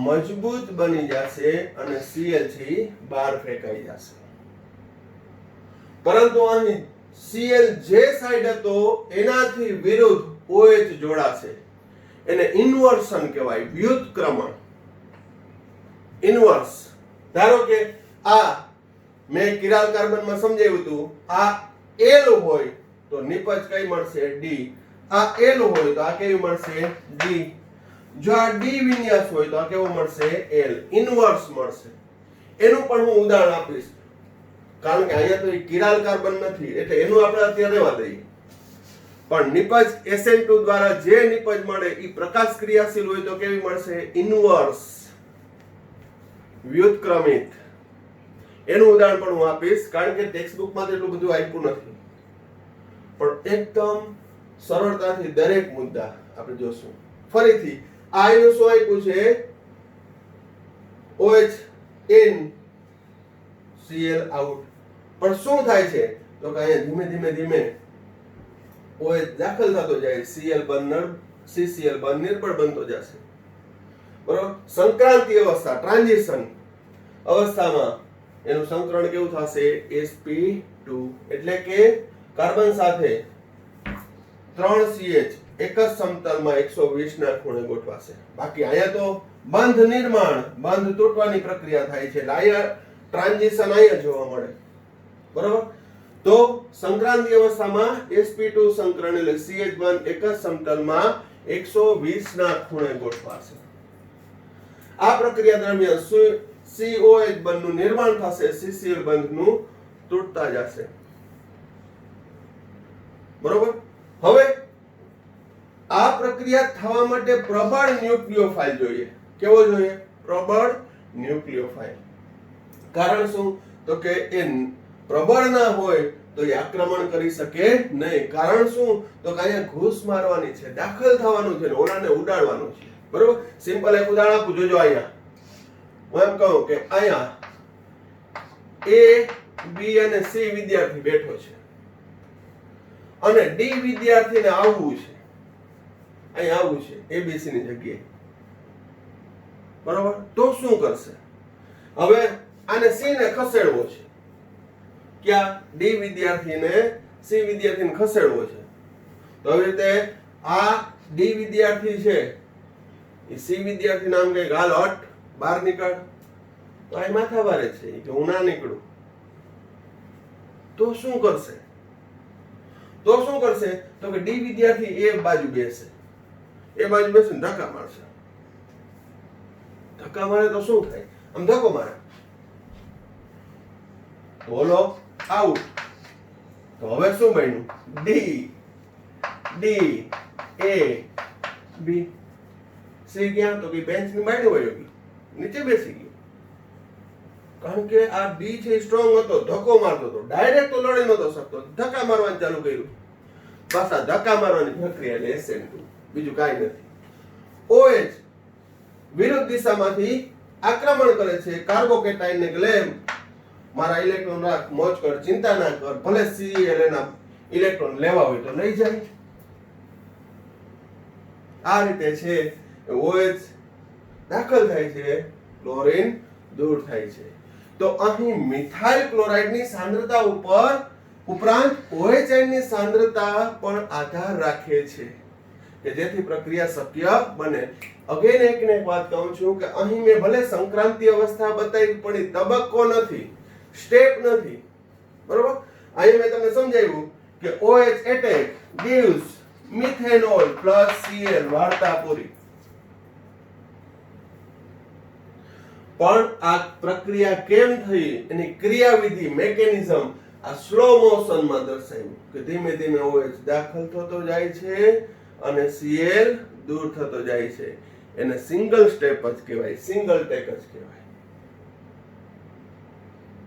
મજબૂત બની જશે અને Cl છે બહાર ફેંકાઈ જશે. પરંતુ અહીં Cl જે સાઈડ હતો એનાથી વિરુદ્ધ OH જોડાશે. એને ઇન્વર્શન કહેવાય, વ્યુત્ક્રમણ. ઇન્વર્સ. ધારો કે આ મેં કિરાલ કાર્બનમાં સમજાવ્યું હતું, આ L હોય તો નિપજ કઈ મળશે? D. આ L હોય તો આ કેવી મળશે? D. જો આ D વિન્યાસ હોય તો આ કેવો મળશે? L. ઇન્વર્સ મળશે. એનું પણ હું ઉદાહરણ આપીશ, કારણ કે અહીંયા તો કિરાલ કાર્બન નથી એટલે એનું આપણે અત્યારે રહેવા દઈએ. પણ નિપજ SN2 દ્વારા જે નિપજ મળે એ પ્રકાશ ક્રિયાશીલ હોય તો કેવી મળશે? ઇન્વર્સ, વ્યુત્ક્રમિત. એનું ઉદાહરણ પણ હું આપીશ, કારણ કે ટેક્સ્ટ બુકમાં એટલું બધું આપ્યું નથી, પણ એકદમ સરળતાથી દરેક મુદ્દા આપણે જોશું. ફરીથી આ એનું શું આપ્યું છે? OH in, Cl out. પણ શું થાય છે તો કે અહીંયા ધીમે ધીમે OH દાખલ થતો જાય, Cl બંધ CCl બંધ નિર્બળ બનતો જશે. બરોબર. સંક્રાંતિ અવસ્થા, ટ્રાન્ઝિશન અવસ્થામાં એનું સંકરણ કેવું થશે? sp2. એટલે કે કાર્બન સાથે 3 CH એક જ સમતલમાં 120 ના ખૂણે ગોઠવાશે. બાકી અહીંયા તો બંધ નિર્માણ, બંધ તૂટવાની પ્રક્રિયા થાય છે. એટલે અહીંયા ટ્રાન્ઝિશન અહીંયા જોવા મળે. બરોબર. તો સંક્રાંતિ અવસ્થામાં sp2 સંકરણ એટલે CH બંધ એક જ સમતલમાં 120 ના ખૂણે ગોઠવાશે. આ પ્રક્રિયા દરમિયાન COH બંધનું નિર્માણ થશે, CCl બંધનું તૂટતા જશે. બરોબર. હવે આ પ્રક્રિયા થવા માટે પ્રબળ ન્યુક્લિયોફાઇલ જોઈએ. કેવો જોઈએ? પ્રબળ ન્યુક્લિયોફાઇલ. કારણ શું? તો કે એ પ્રબળ ના હોય તો એ આક્રમણ કરી શકે નહીં. કારણ શું? તો કે અહીંયા ઘૂસ મારવાની છે, દાખલ થવાનું છે, ઓલાને ઉડાડવાનું છે. બરોબર. સિમ્પલ એક ઉદાહરણ આપું, જોજો. અહીંયા હું એમ કહું કે અહીંયા A, B અને C વિદ્યાર્થી બેઠો છે અને D વિદ્યાર્થીને આવવું છે. અહીં આવવું છે ABC ની જગ્યાએ. બરોબર. તો શું કરશે? હવે આને C ને ખસેડવો છે. ક્યાં? D વિદ્યાર્થીને C વિદ્યાર્થીને ખસેડવો છે. તો આવી રીતે આ D વિદ્યાર્થી છે, એ C વિદ્યાર્થી નામ કે હાલ હટ બહાર નીકળ. તો આ માથા વારે છે કે હું ના નીકળું. તો શું કરશે? તો કે D વિદ્યાર્થી એ બાજુ બેસે. એ બાજુ બેસીને ધક્કા મારશે. ધક્કા મારે તો શું થાય? આમ ધક્કો મારે, બોલો આઉટ. તો હવે શું બન્યું? D A B. C ક્યાં? તો કે બેન્ચ ની બાજુ વયો ગયો, નીચે બેસી ગયો. કારણ કે આ D છે સ્ટ્રોંગ હતો, ધક્કો મારતો હતો, ડાયરેક્ટ તો લડી નતો શકતો, ધક્કા મારવાનું ચાલુ કર્યું. બસ આ ધક્કા મારવાની પ્રક્રિયા એટલે SN2, બીજું કાંઈ નથી. OH વિરુદ્ધ દિશામાંથી આક્રમણ કરે છે કાર્બોકેટાઇન ને ગ્લેમ, મારા ઇલેક્ટ્રોન રાખ, મોજ કર, ચિંતા ના કર, ભલે Cl એના ઇલેક્ટ્રોન લેવા હોય તો લઈ જાય. આ રીતે છે OH દાખલ થાય છે, ક્લોરીન દૂર થાય છે. તો અહીં મિથાઇલ ક્લોરાઇડની સાંદ્રતા ઉપરાંત OH ની સાંદ્રતા પણ આધાર રાખે છે કે જેથી પ્રક્રિયા શક્ય બને. અગેન એક વાત કહું છું કે અહીં મેં ભલે સંક્રાંતિ અવસ્થા બતાવી પણ તબક્કો નથી, સ્ટેપ નથી. બરોબર. અહીં મેં તમને સમજાવ્યું કે OH attack gives methanol plus Cl, વાર્તા પૂરી. પણ આ પ્રક્રિયા કેમ થઈ, એની ક્રિયાવિધિ, મેકેનિઝમ આ સ્લો મોશનમાં દર્શાવ્યું કે ધીમે ધીમે OH દાખલ થતો જાય છે અને Cl દૂર થતો જાય છે. એને સિંગલ સ્ટેપ જ કહેવાય, સિંગલ ટેક જ કહેવાય.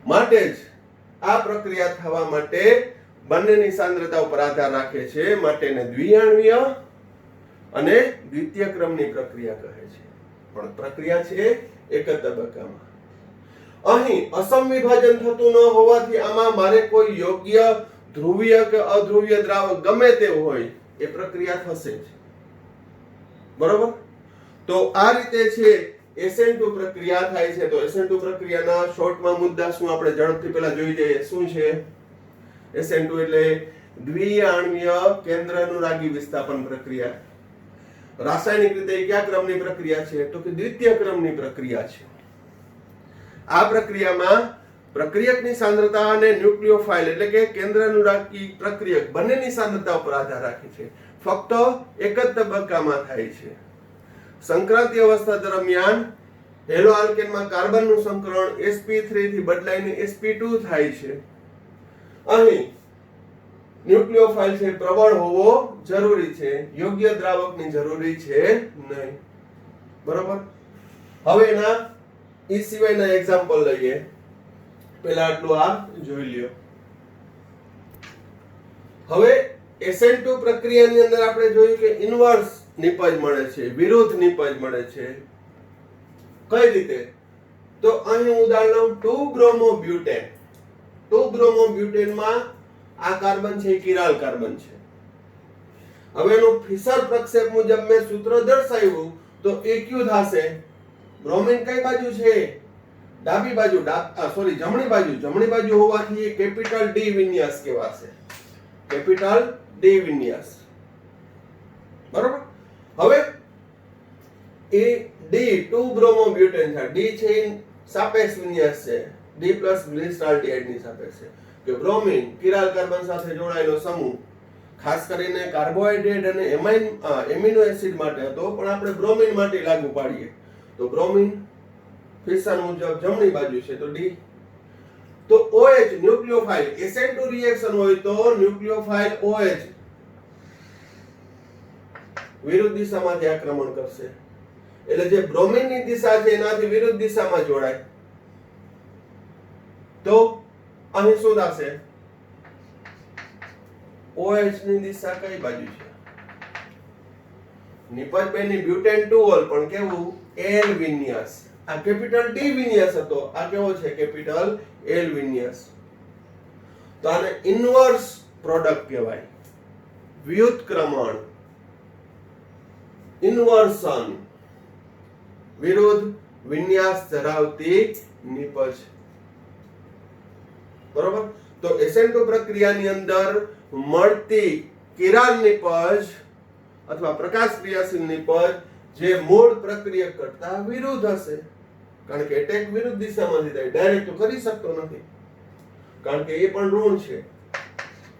માટે જ આ પ્રક્રિયા થવા માટે બંનેની સાંદ્રતા ઉપર આધાર રાખે છે. માટે એને દ્વિઆણ્વીય અને દ્વિતીય ક્રમની પ્રક્રિયા કહે છે. પણ પ્રક્રિયા છે એક જ તબક્કામાં. અહીં અસમ વિભાજન થતું ન હોવાથી આમાં મારે કોઈ યોગ્ય ધ્રુવીય કે અધ્રુવીય દ્રાવક ગમે તે હોય એ પ્રક્રિયા થશે જ. બરોબર. તો આ રીતે છે SN2 પ્રક્રિયા થાય છે. તો SN2 પ્રક્રિયાના શોર્ટમાં મુદ્દા શું આપણે ઝડપથી પહેલા જોઈ જઈએ. શું છે SN2? એટલે દ્વિઆણ્વીય કેન્દ્રાનુરાગી વિસ્થાપન પ્રક્રિયા. રાસાયણિક રીતે કયા ક્રમની પ્રક્રિયા છે? તો કે દ્વિતીય ક્રમની પ્રક્રિયા છે. આ પ્રક્રિયામાં પ્રક્રિયકની સાંદ્રતા અને ન્યુક્લિયોફાઇલ એટલે કે કેન્દ્રાનુરાગી પ્રક્રિયક બંનેની સાંદ્રતા ઉપર આધાર રાખે છે. ફક્ત એક જ તબક્કામાં થાય છે. સંક્રાંતિ અવસ્થા દરમિયાન હેલો આલ્કેનમાં કાર્બનનું સંકરણ sp3 થી બદલાઈને sp2 થાય છે. અહીં ન્યુક્લિયોફાઇલ છે પ્રબળ હોવો જરૂરી છે, યોગ્ય દ્રાવકની જરૂરી છે નહીં. બરોબર. હવે એના એ સિવાયના એક્ઝામ્પલ લઈએ. પહેલા આટલું આ જોઈ લ્યો. હવે SN2 પ્રક્રિયાની અંદર આપણે જોયું કે ઇન્વર્સ નિપજ મળે છે, વિરુદ્ધ નિપજ મળે છે. કઈ રીતે? તો અહીં ઉદાહરણ લઉં 2-bromobutan. 2-bromobutan માં આ કાર્બન છે કિરાલ કાર્બન છે. હવે એનું ફિશર પ્રક્ષેપ મુજબ મેં સૂત્ર દર્શાવ્યું તો AQ થશે. બ્રોમિન કઈ બાજુ છે? ડાબી બાજુ, જમણી બાજુ. જમણી બાજુ હોવાથી કેપિટલ D વિન્યાસ કહેવાશે. Capital D વિન્યાસ. બરોબર. હવે એ D 2-bromobutan છે. D છે સાપેક્ષ વિન્યાસ છે. D પ્લસ ગ્લિસરાલ્ડિહાઇડ ની સાપેક્ષ છે. કે બ્રોમિન કિરાલ કાર્બન સાથે જોડાયેલો સમૂહ ખાસ કરીને કાર્બોહાઈડ્રેટ અને એમિનો એસિડ માટે હતો, પણ આપણે બ્રોમિન માટે લાગુ પાડીએ તો બ્રોમિન ફિશન મુજબ જમણી બાજુ છે તો ડી. તો OH ન્યુક્લિયોફાઇલ SN2 રિએક્શન હોય તો ન્યુક્લિયોફાઇલ OH વિરુદ્ધ દિશામાંથી આક્રમણ કરશે. એટલે જે બ્રોમિન ની દિશા છે એનાથી વિરુદ્ધ દિશામાં જોડાય. તો અહીં શું થશે? OH ની દિશા કઈ બાજુ છે? નિપજ બેની બ્યુટેન 2 ઓલ પણ કેવું? L વિન્યાસ. આ કેપિટલ D વિન્યાસ હતો, આ કેવો છે? Capital L વિન્યાસ. તો આને ઇન્વર્સ પ્રોડક્ટ કહેવાય. વ્યુત્ક્રમણ, ઇન્વર્સન, વિરુદ્ધ વિન્યાસ ધરાવતી નિપજ. બરોબર? તો SN2 પ્રક્રિયાની અંદર મળતી કિરાલ નિપજ અથવા પ્રકાશ ક્રિયાશીલ નિપજ જે મૂળ પ્રક્રિયા કરતા વિરુદ્ધ હશે. કારણ કે એટેક વિરુદ્ધ દિશામાંથી થાય, ડાયરેક્ટ તો કરી શકતો નથી. કારણ કે એ પણ ઋણ છે,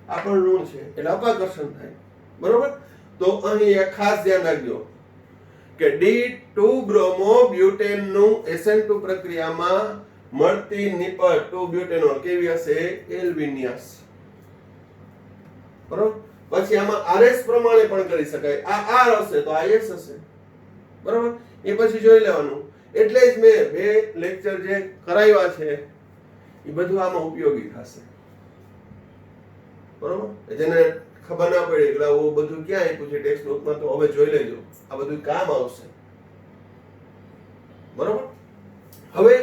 આ પણ ઋણ છે, એટલે અપાકર્ષણ થાય. બરોબર? તો અહીં એક ખાસ ધ્યાન રાખજો કે D2 બ્રોમો બ્યુટેન નું SN2 પ્રક્રિયામાં મળતી નિપજ 2 બ્યુટેનોલ કેવી હશે? L વિન્યાસ. બરોબર? પછી આમાં RS પ્રમાણે પણ કરી શકાય. આ R હશે તો આ S હશે. બરોબર? એ પછી જોઈ લેવાનું. એટલે જ મેં બે લેક્ચર જે કરાવ્યા છે એ બધું આમાં ઉપયોગી થશે. બરોબર? જેને ખબર ના પડી એટલે હું બધું ક્યાં આપ્યું છે ટેક્સ્ટ બુકમાં તો હવે જોઈ લેજો, આ બધું કામ આવશે. બરોબર? હવે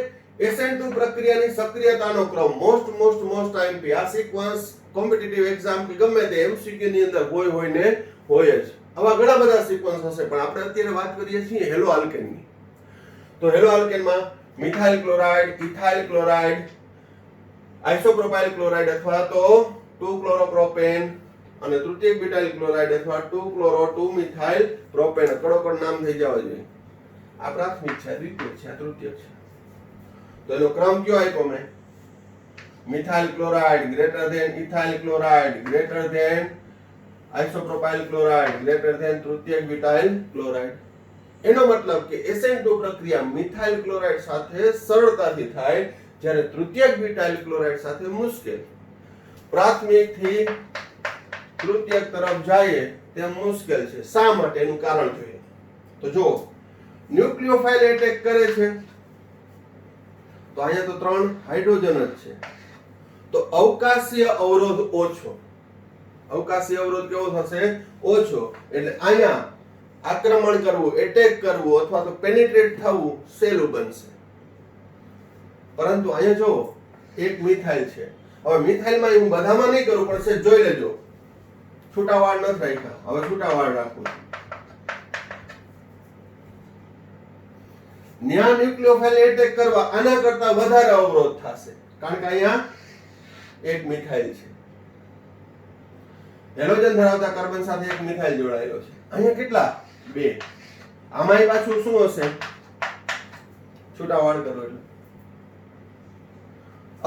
SN2 પ્રક્રિયાની સક્રિયતાનો ક્રમ મોસ્ટ આઈએમપી. આ સિક્વન્સ કોમ્પિટિટિવ એક્ઝામ કે ગમે તે MCQ ની અંદર હોય ને હોય જ. આવા ઘણા બધા સિક્વન્સ હશે પણ આપણે અત્યારે વાત કરીએ છીએ હેલો આલ્કેનની. તો હેલો આલ્કેનમાં methyl chloride, ethyl chloride, isopropyl chloride અથવા તો 2 ક્લોરોપ્રોપેન અને તૃતીયક બ્યુટાઇલ ક્લોરાઇડ અથવા 2 ક્લોરો 2 મિથાઇલ પ્રોપેન. કડોકડ નામ થઈ જવા જોઈએ. આ પ્રાથમિક છે, દ્વિતીયક છે, તૃતીયક છે. તો એનો ક્રમ કયો આપ્યો મેં? Methyl chloride greater than ethyl chloride greater than isopropyl chloride greater than તૃતીયક બ્યુટાઇલ ક્લોરાઇડ. એનો મતલબ કે SN2 પ્રક્રિયા મિથાઇલ ક્લોરાઇડ સાથે સરળતાથી થાય જ્યારે તૃતીયક બ્યુટાઇલ ક્લોરાઇડ સાથે મુશ્કેલ. પ્રાથમિક થી તૃતીયક તરફ જાય તેમ મુશ્કેલ છે. શા માટે? એનું કારણ જોઈએ. તો જો ન્યુક્લિયોફાઇલ એટેક કરે છે તો અહીંયા તો 3 હાઇડ્રોજન જ છે, તો અવકાશીય અવરોધ ઓછો. અવકાશીય અવરોધ કેવો થશે? ઓછો. એટલે અહીંયા આક્રમણ કરવું, એટેક કરવું અથવા તો પેનિટ્રેટ થવું સહેલું બનશે. પરંતુ અહીંયા જો એક મિથાઇલ છે. હવે મિથાઇલમાં હું બધામાં નહીં કરું પણ છે જોઈ લેજો. છૂટાવાડ નથી રાખ્યા, હવે છૂટાવાડ રાખું. ન્યા ન્યુક્લિયોફાઇલ એટેક કરવા આના કરતા વધારે અવરોધ થશે કારણ કે અહીંયા એક મિથાઇલ છે. હેલોજન ધરાવતા કાર્બન સાથે એક મિથાઇલ જોડાયેલો છે. અહીંયા કેટલા? 2. આમાં પાછું શું હશે? છૂટાવાડ કરો એટલે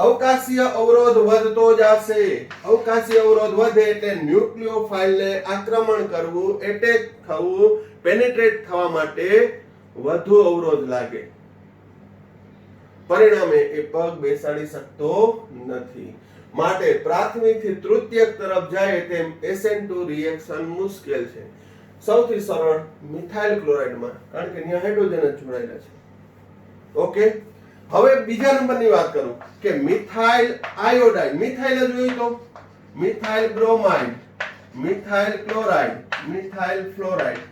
અવકાશીય અવરોધ વધતો જશે. અવકાશીય અવરોધ વધે એટલે ન્યુક્લિયોફાઇલને આક્રમણ કરવું, એટેક થવું, પેનિટ્રેટ થવા માટે વધુ અવરોધ લાગે. પરિણામે એ પગ બેસાડી શકતો નથી. માટે પ્રાથમિક થી તૃતીયક તરફ જાય તેમ SN2 રિએક્શન મુશ્કેલ છે. સૌથી સરળ મિથાઇલ ક્લોરાઇડમાં, કારણ કે ત્યાં હાઇડ્રોજન જ જોડાયેલા છે. ઓકે, હવે બીજા નંબરની વાત કરું કે મિથાઇલ આયોડાઇડ. મિથાઇલ જ હોય તો methyl bromide, methyl chloride, methyl fluoride.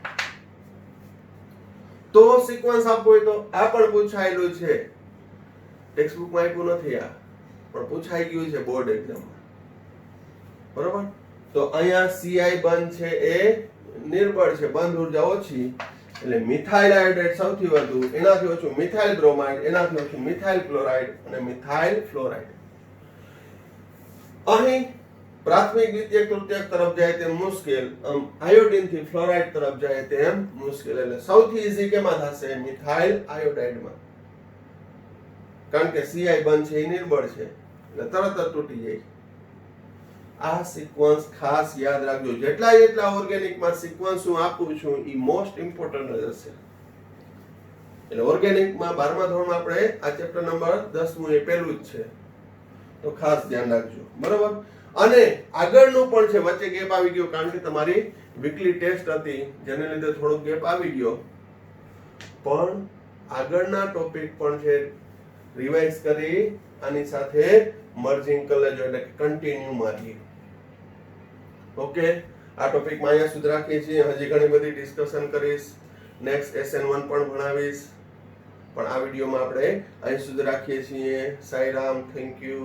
તો સિક્વન્સ આપવો હોય તો આ પણ પૂછાયેલું છે. ટેક્સ્ટ બુકમાં આપ્યું નથી આ, પણ પૂછાઈ ગયું છે બોર્ડ એક્ઝામમાં. બરોબર? તો અહીંયા CI બંધ છે એ નિર્બળ છે, બંધ ઉર્જા ઓછી, એટલે મિથાઇલ આયોડાઇડ સૌથી વધુ, એનાથી ઓછું મિથાઇલ બ્રોમાઇડ, એનાથી ઓછું મિથાઇલ ક્લોરાઇડ અને મિથાઇલ ફ્લોરાઇડ. અહીં પ્રાથમિક દ્વિતીયક તૃતીયક તરફ જાય તેમ મુશ્કેલ, આયોડિન થી ફ્લોરાઇડ તરફ જાય તેમ મુશ્કેલ. એટલે સૌથી ઈઝી કેમાં થશે? મિથાઇલ આયોડાઇડમાં. કારણ કે CI બંધ છે એ નિર્બળ છે એટલે તરત જ તૂટી જાય. આ સિક્વન્સ ખાસ યાદ રાખજો. જેટલા ઓર્ગેનિકમાં સિક્વન્સ હું આપું છું એ મોસ્ટ ઇમ્પોર્ટન્ટ હશે. એટલે ઓર્ગેનિકમાં 12મા ધોરણમાં આપણે આ ચેપ્ટર નંબર 10મું એ પહેલું જ છે, તો ખાસ ધ્યાન રાખજો, બરોબર. અને આગળનું પણ છે, વચ્ચે ગેપ આવી ગયો કારણ કે તમારી વીકલી ટેસ્ટ હતી જેને લીધે થોડો ગેપ આવી ગયો, પણ આગળના ટોપિક પણ છે રિવાઇઝ કરી આની સાથે મર્જિંગ કરી લેજો, એટલે કે કન્ટિન્યુ મારીએ. ઓકે, આ ટોપિકમાં અહીંયા સુધી રાખીએ છીએ. હજી ઘણી બધી ડિસ્કશન કરીશ, નેક્સ્ટ SN1 પણ ભણાવીશ, પણ આ વિડીયોમાં આપણે અહીં સુધી રાખીએ છીએ. Sai Ram, thank you.